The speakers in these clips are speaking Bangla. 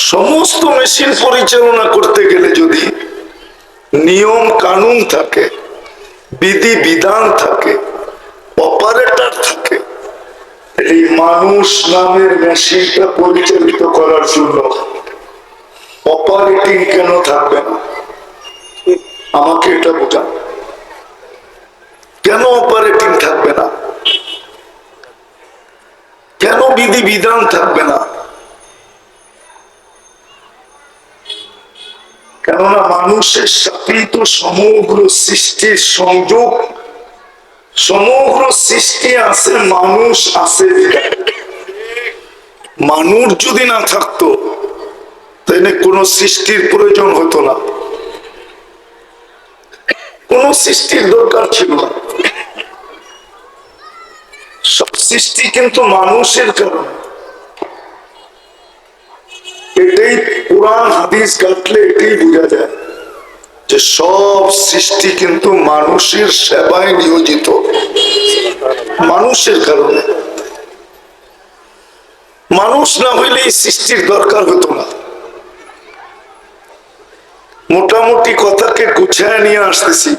সমস্ত মেশিন পরিচালনা করতে গেলে যদি নিয়ম কানুন থাকে, বিধি বিধান থাকে, অপারেটর থাকে, এই মানুষ নামের মেশিনটা পরিচালিত করার জন্য অপারেটিং কেন থাকবে না? আমাকে এটা বোঝান, কেন অপারেটিং থাকবে না? কেন বিধি বিধান থাকবে না? কেননা মানুষের সাথেই তো সমগ্র সৃষ্টির সংযোগ, সমগ্র সৃষ্টি আছে, মানুষ আছে। মানুষ যদি না থাকতো তাহলে কোন সৃষ্টির প্রয়োজন হতো না, কোন সৃষ্টির দরকার ছিল না। সব সৃষ্টি কিন্তু মানুষের কারণে। এটাই কোরআন হাদিস ঘাটলে এটাই বোঝা যায় যে সব সৃষ্টি কিন্তু মানুষের সেবায় নিয়োজিত, মানুষের কারণে। মানুষ না হইলে এই সৃষ্টির দরকার হতো না। মোটামুটি কথাকে গুছায় নিয়ে আসতেছি।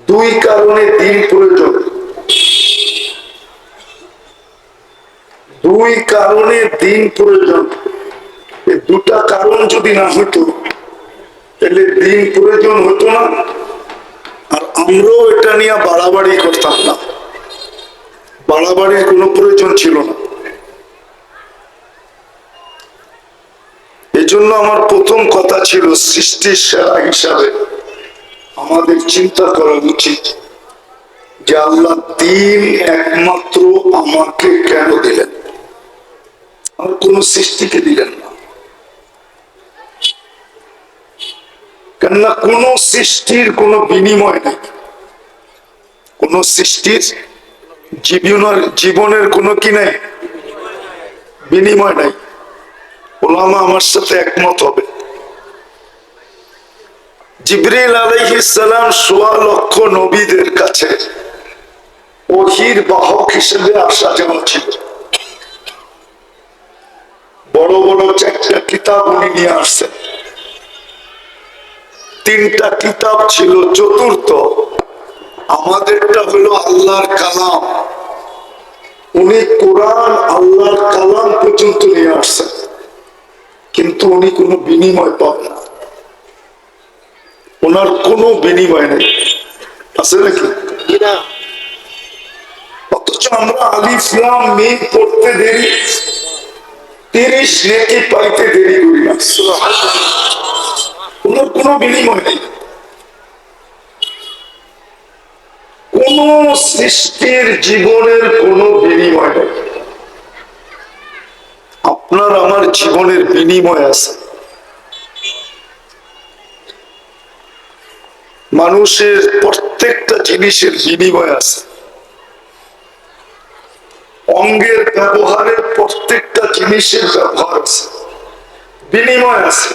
দুই কারণে দিন প্রয়োজন, দুই কারণে দিন প্রয়োজন। এই দুটা কারণ যদি না হতো তাহলে দিন প্রয়োজন হতো না, আর আমরাও এটা নিয়ে বাড়াবাড়ি করতাম না, বাড়াবাড়ির কোনো প্রয়োজন ছিল না। এই জন্য আমার প্রথম কথা ছিল, সৃষ্টির সেরা হিসাবে আমাদের চিন্তা করা উচিত যে আল্লাহ দিন একমাত্র আমাকে কেন দিলেন, আর কোন সৃষ্টিকে দিলেন না। কেননা কোন সৃষ্টির কোনো বিনিময় নেই, কোন সৃষ্টির জীবনের কোনো কি নেই, বিনিময় নাই। ওলামা আমার সাথে একমত হবে। জিবরিল আলাইহিস সালাম ১৬ লক্ষ নবীদের কাছে ওহীর বাহক হিসেবে আসা যাওয়া ছিল। বড় বড় ৪টা কিতাব উনি নিয়ে আসছেন। 3টা কিতাব ছিল, চতুর্থ আমাদেরটা হলো আল্লাহর কালাম। উনি কোরআন আল্লাহর কালাম পর্যন্ত নিয়ে আসছেন, কিন্তু উনি কোনো বিনিময় পাবেন না, ওনার কোনো বিনিময় নেই। আছে নাকি? অথচ আমরা আলিফ লাম মিম পড়তে দেরি, 30 নেকি পাইতে দেরি করি না। ওনার কোনো বিনিময় নেই। কোন সৃষ্টির জীবনের কোনো বিনিময় নেই। আপনার আমার জীবনের বিনিময় আছে। মানুষের প্রত্যেকটা জিনিসের বিনিময় আছে। অঙ্গের ব্যবহারের প্রত্যেকটা জিনিসের ব্যবহার আছে, বিনিময় আছে।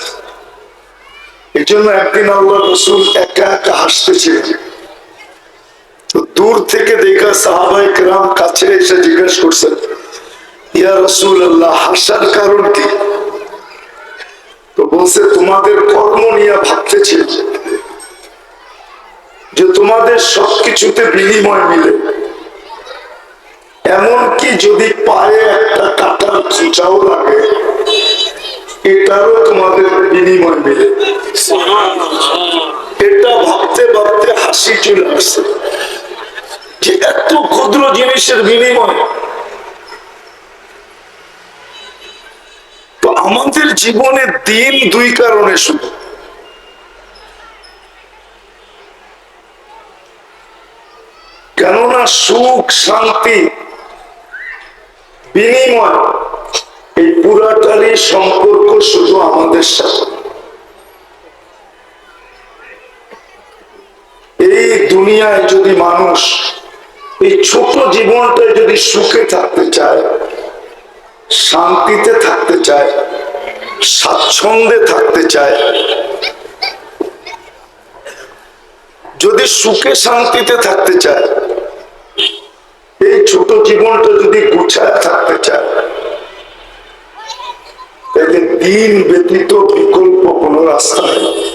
এই জন্য একদিন আল্লাহ রাসূল একা একা হাসতেছিলেন। তো দূর থেকে দেখা সাহাবায়ে কেরাম কাছে এসে জিজ্ঞেস করছেন, ইয়া রাসূলুল্লাহ, হাসার কারণ কি? তো বলছে, তোমাদের কর্ম নিয়ে ভাবতেছি যে তোমাদের সবকিছুতে বিনিময় মিলে, এমনকি যদি পায়ে একটা কাটার খোঁচাও লাগে এটারও তোমাদের বিনিময় মিলে। এটা ভাবতে ভাবতে হাসি চলে আসছে যে এত ক্ষুদ্র জিনিসের বিনিময়। তো আমাদের জীবনে দিন দুই কারণে শুধু, কেননা সুখ শান্তি বিনিময় এই পুরাটারই সম্পর্ক শুধু আমাদের সাথে। এই দুনিয়ায় যদি মানুষ এই ছোট জীবনটায় যদি সুখে থাকতে চায়, শান্তিতে থাকতে চায়, স্বাচ্ছন্দ্যে থাকতে চায়, যদি সুখে শান্তিতে থাকতে চায়, এই ছোট জীবনটা যদি গুছায় থাকতে চায়, দিন ব্যতীত বিকল্প কোনো রাস্তা নেই।